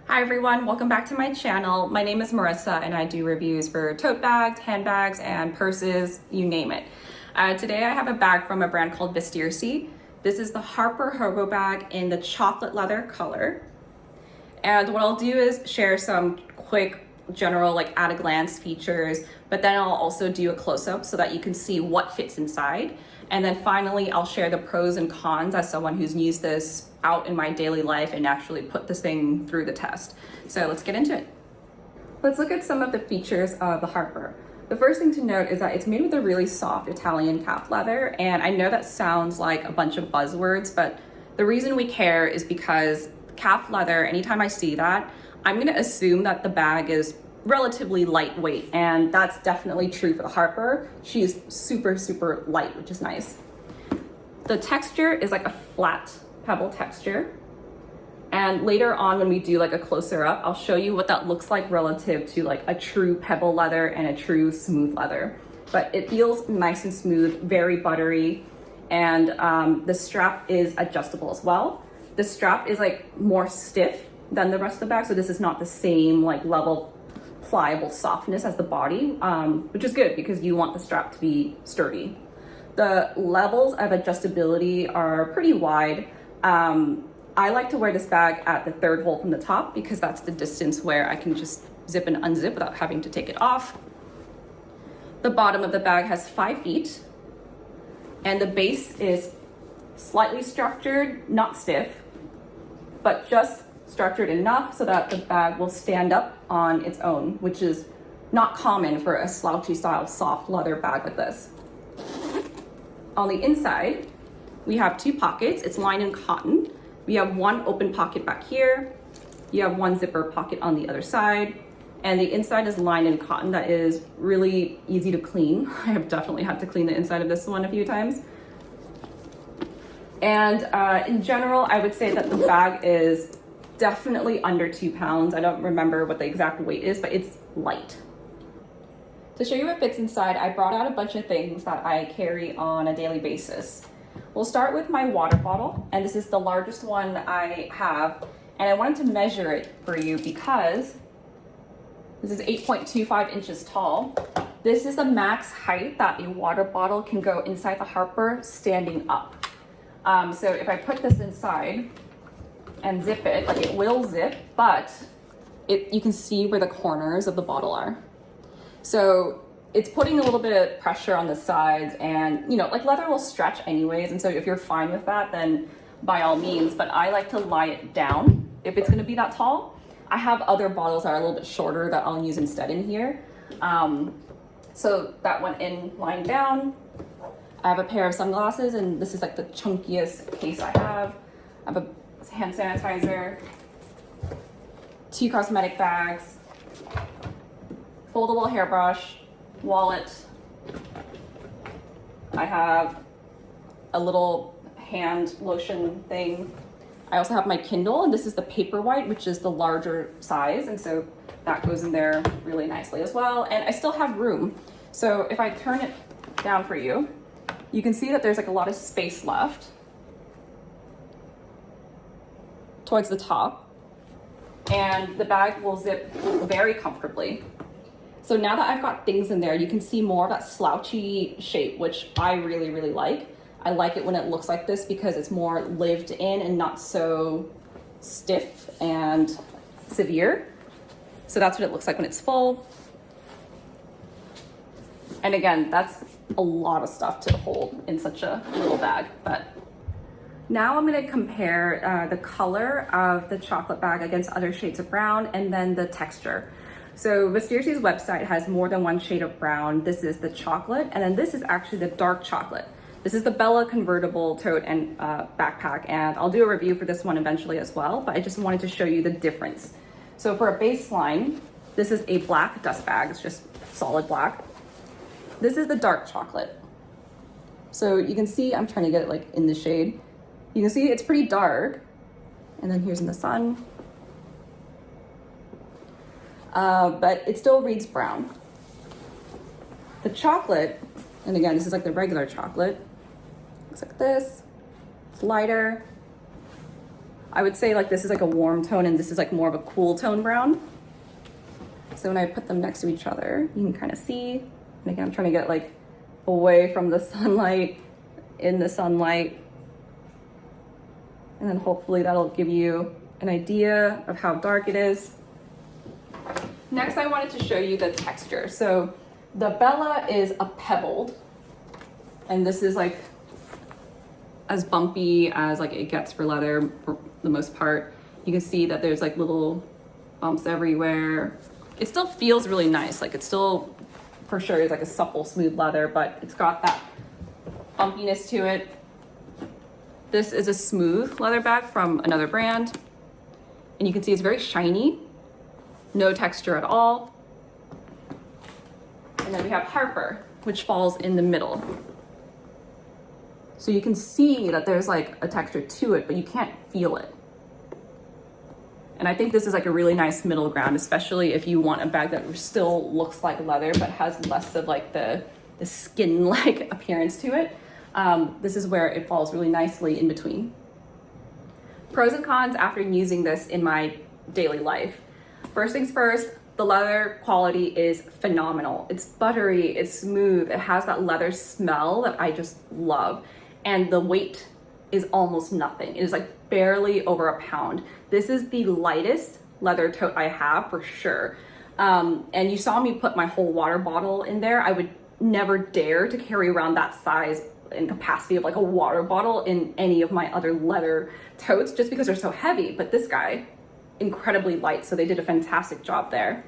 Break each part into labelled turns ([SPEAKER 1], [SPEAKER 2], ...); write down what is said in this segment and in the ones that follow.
[SPEAKER 1] Hi everyone, welcome back to my channel. My name is Marissa and I do reviews for tote bags, handbags, and purses, you name it. Today I have a bag from a brand called Vestirsi. This is the Harper Hobo bag in the chocolate leather color. And what I'll do is share some quick general like at a glance features, but then I'll also do a close-up so that you can see what fits inside. And then finally, I'll share the pros and cons as someone who's used this out in my daily life and actually put this thing through the test. So let's get into it. Let's look at some of the features of the Harper. The first thing to note is that it's made with a really soft Italian calf leather. And I know that sounds like a bunch of buzzwords, but the reason we care is because calf leather, anytime I see that, I'm gonna assume that the bag is relatively lightweight, and that's definitely true for the Harper. She is super, super light, which is nice. The texture is like a flat pebble texture. And later on when we do like a closer up, I'll show you what that looks like relative to like a true pebble leather and a true smooth leather. But it feels nice and smooth, very buttery. And the strap is adjustable as well. The strap is like more stiff than the rest of the bag. So this is not the same like level pliable softness as the body, which is good because you want the strap to be sturdy. The levels of adjustability are pretty wide. I like to wear this bag at the third hole from the top because that's the distance where I can just zip and unzip without having to take it off. The bottom of the bag has 5 feet and the base is slightly structured, not stiff, but just structured enough so that the bag will stand up on its own, which is not common for a slouchy style soft leather bag like this. On the inside, we have 2 pockets. It's lined in cotton. We have 1 open pocket back here. You have 1 zipper pocket on the other side. And the inside is lined in cotton that is really easy to clean. I have definitely had to clean the inside of this one a few times. And in general, I would say that the bag is definitely under 2 pounds. I don't remember what the exact weight is, but it's light. To show you what fits inside, I brought out a bunch of things that I carry on a daily basis. We'll start with my water bottle, and this is the largest one I have, and I wanted to measure it for you because this is 8.25 inches tall. This is the max height that a water bottle can go inside the Harper standing up. So if I put this inside and zip it, like it will zip, but you can see where the corners of the bottle are. So it's putting a little bit of pressure on the sides, and you know, like leather will stretch anyways. And so if you're fine with that, then by all means, but I like to lie it down if it's gonna be that tall. I have other bottles that are a little bit shorter that I'll use instead in here. So that went in lying down. I have a pair of sunglasses, and this is like the chunkiest case I have. I have a hand sanitizer, 2 cosmetic bags, foldable hairbrush, wallet. I have a little hand lotion thing. I also have my Kindle, and this is the Paperwhite, which is the larger size, and so that goes in there really nicely as well. And I still have room. So if I turn it down for you, you can see that there's like a lot of space left towards the top, and the bag will zip very comfortably. So now that I've got things in there, you can see more of that slouchy shape, which I really, really like. I like it when it looks like this because it's more lived in and not so stiff and severe. So that's what it looks like when it's full. And again, that's a lot of stuff to hold in such a little bag. But now I'm going to compare the color of the chocolate bag against other shades of brown, and then the texture. So Vestirsi's website has more than 1 shade of brown. This is the chocolate, and then this is actually the dark chocolate. This is the Bella convertible tote and backpack, and I'll do a review for this one eventually as well, but I just wanted to show you the difference. So for a baseline, this is a black dust bag. It's just solid black. This is the dark chocolate. So you can see, I'm trying to get it like in the shade. You can see it's pretty dark. And then here's in the sun. But it still reads brown. The chocolate, and again, this is like the regular chocolate. Looks like this. It's lighter. I would say like this is like a warm tone and this is like more of a cool tone brown. So when I put them next to each other, you can kind of see. And again, I'm trying to get like away from the sunlight, in the sunlight. And then hopefully that'll give you an idea of how dark it is. Next, I wanted to show you the texture. So the Bella is a pebbled, and this is like as bumpy as like it gets for leather for the most part. You can see that there's like little bumps everywhere. It still feels really nice. Like it still for sure is like a supple, smooth leather, but it's got that bumpiness to it. This is a smooth leather bag from another brand. And you can see it's very shiny, no texture at all. And then we have Harper, which falls in the middle. So you can see that there's like a texture to it, but you can't feel it. And I think this is like a really nice middle ground, especially if you want a bag that still looks like leather, but has less of like the skin-like appearance to it. This is where it falls really nicely in between. Pros and cons after using this in my daily life. First things first, the leather quality is phenomenal. It's buttery, it's smooth, it has that leather smell that I just love. And the weight is almost nothing. It is like barely over a pound. This is the lightest leather tote I have for sure. And you saw me put my whole water bottle in there. I would never dare to carry around that size and capacity of like a water bottle in any of my other leather totes just because they're so heavy. But this guy, incredibly light, so they did a fantastic job there.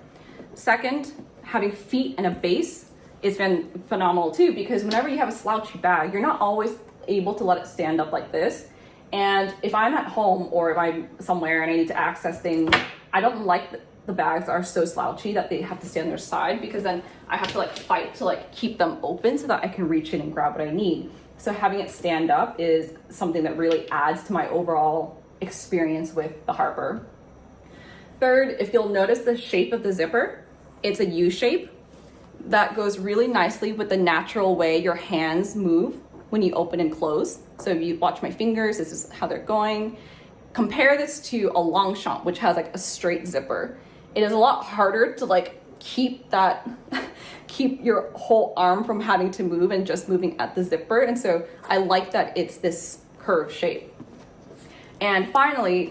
[SPEAKER 1] Second, having feet and a base is phenomenal too, because whenever you have a slouchy bag, you're not always able to let it stand up like this. And if I'm at home or if I'm somewhere and I need to access things, I don't like the bags that are so slouchy that they have to stay on their side, because then I have to like fight to like keep them open so that I can reach in and grab what I need. So having it stand up is something that really adds to my overall experience with the Harper. Third, if you'll notice the shape of the zipper, it's a U shape that goes really nicely with the natural way your hands move when you open and close. So if you watch my fingers, this is how they're going. Compare this to a Longchamp, which has like a straight zipper. It is a lot harder to like keep your whole arm from having to move and just moving at the zipper. And so I like that it's this curved shape. And finally,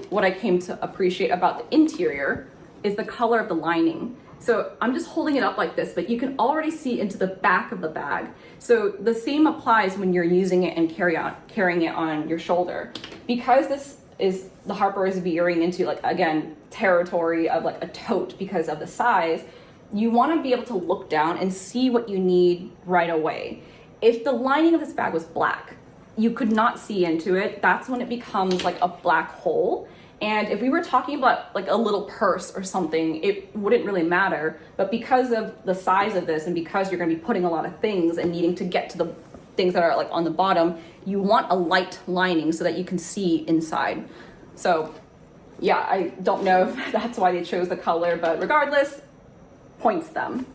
[SPEAKER 1] what I came to appreciate about the interior is the color of the lining. So I'm just holding it up like this, but you can already see into the back of the bag. So the same applies when you're using it and carrying it on your shoulder. Because the Harper is veering into like, again, territory of like a tote because of the size, you want to be able to look down and see what you need right away. If the lining of this bag was black, you could not see into it. That's when it becomes like a black hole. And if we were talking about like a little purse or something, it wouldn't really matter. But because of the size of this and because you're going to be putting a lot of things and needing to get to the things that are like on the bottom, you want a light lining so that you can see inside. So yeah, I don't know if that's why they chose the color, but regardless, points them.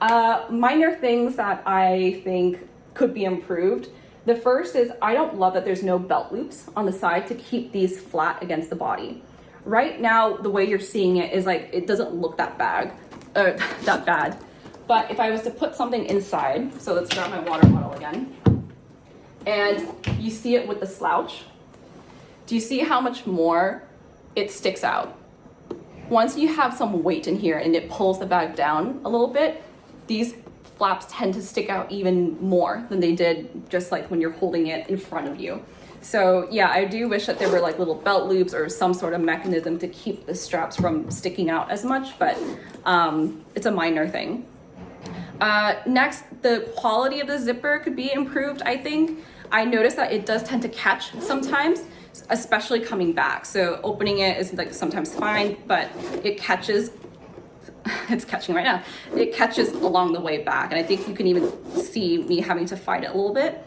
[SPEAKER 1] Minor things that I think could be improved. The first is I don't love that there's no belt loops on the side to keep these flat against the body. Right now, the way you're seeing it is like, it doesn't look that bad. But if I was to put something inside, so let's grab my water bottle again, and you see it with the slouch, do you see how much more it sticks out? Once you have some weight in here and it pulls the bag down a little bit, these flaps tend to stick out even more than they did just like when you're holding it in front of you. So yeah, I do wish that there were like little belt loops or some sort of mechanism to keep the straps from sticking out as much, but it's a minor thing. Next, the quality of the zipper could be improved, I think. I noticed that it does tend to catch sometimes, especially coming back. So opening it is like sometimes fine, but it catches. It's catching right now. It catches along the way back. And I think you can even see me having to fight it a little bit.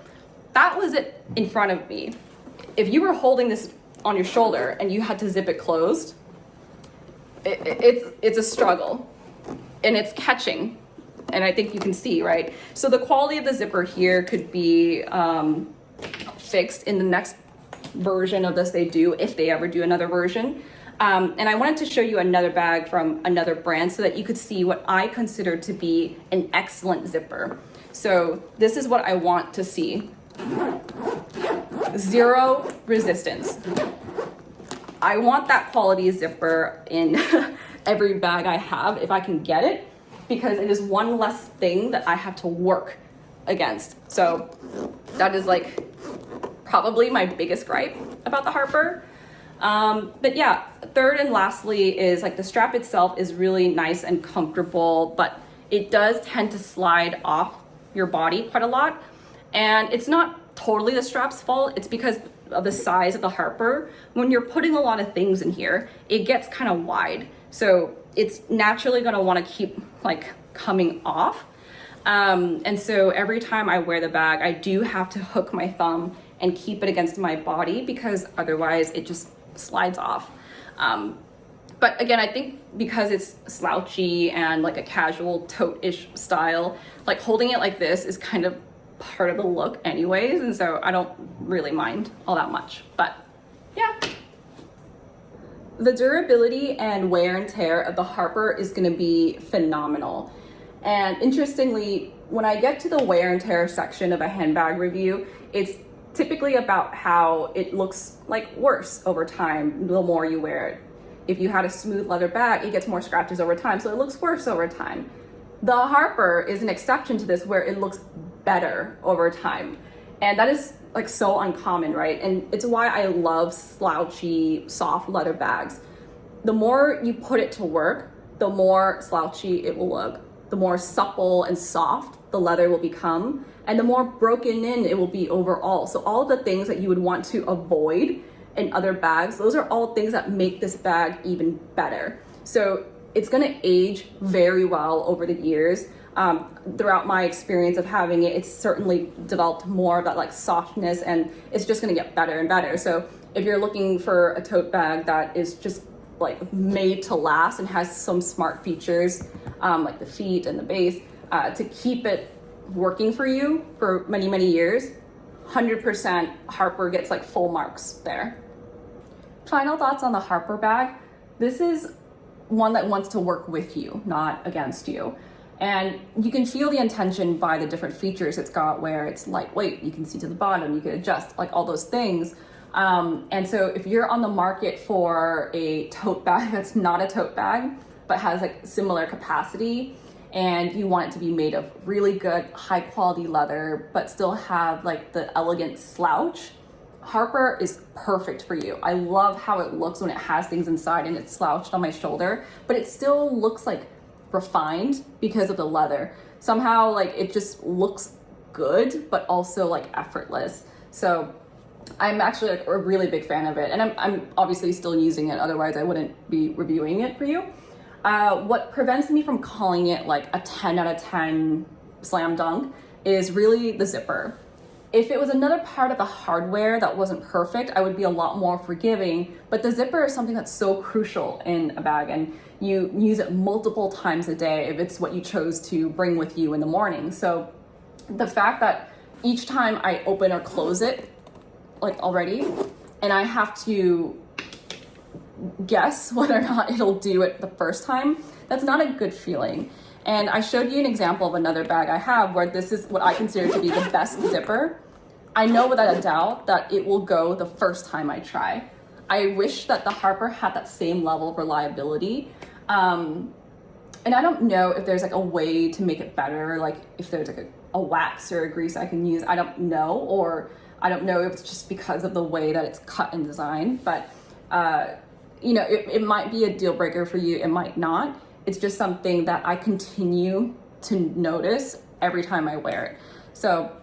[SPEAKER 1] That was it in front of me. If you were holding this on your shoulder and you had to zip it closed, it's a struggle and it's catching. And I think you can see, right? So the quality of the zipper here could be fixed in the next version of this they do, if they ever do another version. And I wanted to show you another bag from another brand so that you could see what I consider to be an excellent zipper. So this is what I want to see. Zero resistance. I want that quality zipper in every bag I have if I can get it, because it is one less thing that I have to work against. So that is like probably my biggest gripe about the Harper. But yeah, third and lastly is like the strap itself is really nice and comfortable, but it does tend to slide off your body quite a lot. And it's not totally the strap's fault, it's because of the size of the Harper. When you're putting a lot of things in here, it gets kind of wide. So it's naturally gonna wanna keep like coming off. And so every time I wear the bag, I do have to hook my thumb and keep it against my body, because otherwise it just slides off. But again, I think because it's slouchy and like a casual tote-ish style, like holding it like this is kind of part of the look anyways, and so I don't really mind all that much. But yeah, the durability and wear and tear of the Harper is going to be phenomenal. And interestingly, when I get to the wear and tear section of a handbag review, it's typically about how it looks like worse over time the more you wear it. If you had a smooth leather bag, it gets more scratches over time, so it looks worse over time. The Harper is an exception to this, where it looks better over time. And that is like so uncommon, right? And it's why I love slouchy, soft leather bags. The more you put it to work, the more slouchy it will look, the more supple and soft the leather will become, and the more broken in it will be overall. So all the things that you would want to avoid in other bags, those are all things that make this bag even better. So it's gonna age very well over the years. Throughout my experience of having it, it's certainly developed more of that like softness, and it's just gonna get better and better. So if you're looking for a tote bag that is just like made to last and has some smart features, like the feet and the base, to keep it working for you for many, many years, 100% Harper gets like full marks there. Final thoughts on the Harper bag. This is one that wants to work with you, not against you. And you can feel the intention by the different features it's got, where it's lightweight, you can see to the bottom, you can adjust, like all those things. And so if you're on the market for a tote bag that's not a tote bag, but has like similar capacity, and you want it to be made of really good, high quality leather, but still have like the elegant slouch, Harper is perfect for you. I love how it looks when it has things inside and it's slouched on my shoulder, but it still looks like refined because of the leather. Somehow like it just looks good, but also like effortless. So I'm actually like a really big fan of it, and I'm obviously still using it, otherwise I wouldn't be reviewing it for you. What prevents me from calling it like a 10 out of 10 slam dunk is really the zipper. If it was another part of the hardware that wasn't perfect, I would be a lot more forgiving, but the zipper is something that's so crucial in a bag, and you use it multiple times a day if it's what you chose to bring with you in the morning. So the fact that each time I open or close it, like already, and I have to guess whether or not it'll do it the first time, that's not a good feeling. And I showed you an example of another bag I have where this is what I consider to be the best zipper. I know without a doubt that it will go the first time I try. I wish that the Harper had that same level of reliability. And I don't know if there's like a way to make it better, like if there's like a wax or a grease I can use, I don't know, or I don't know if it's just because of the way that it's cut and designed, but you know, it might be a deal breaker for you, it might not. It's just something that I continue to notice every time I wear it. So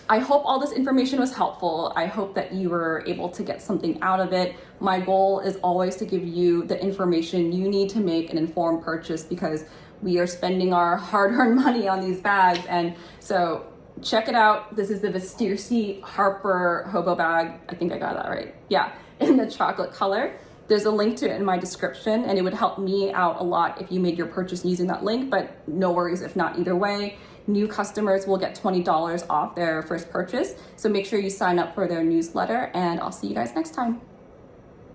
[SPEAKER 1] I hope all this information was helpful. I hope that you were able to get something out of it. My goal is always to give you the information you need to make an informed purchase, because we are spending our hard-earned money on these bags. And so check it out. This is the Vestirsi Harper Hobo bag. I think I got that right. Yeah, in the chocolate color. There's a link to it in my description, and it would help me out a lot if you made your purchase using that link, but no worries if not either way. new customers will get $20 off their first purchase. So make sure you sign up for their newsletter, and I'll see you guys next time.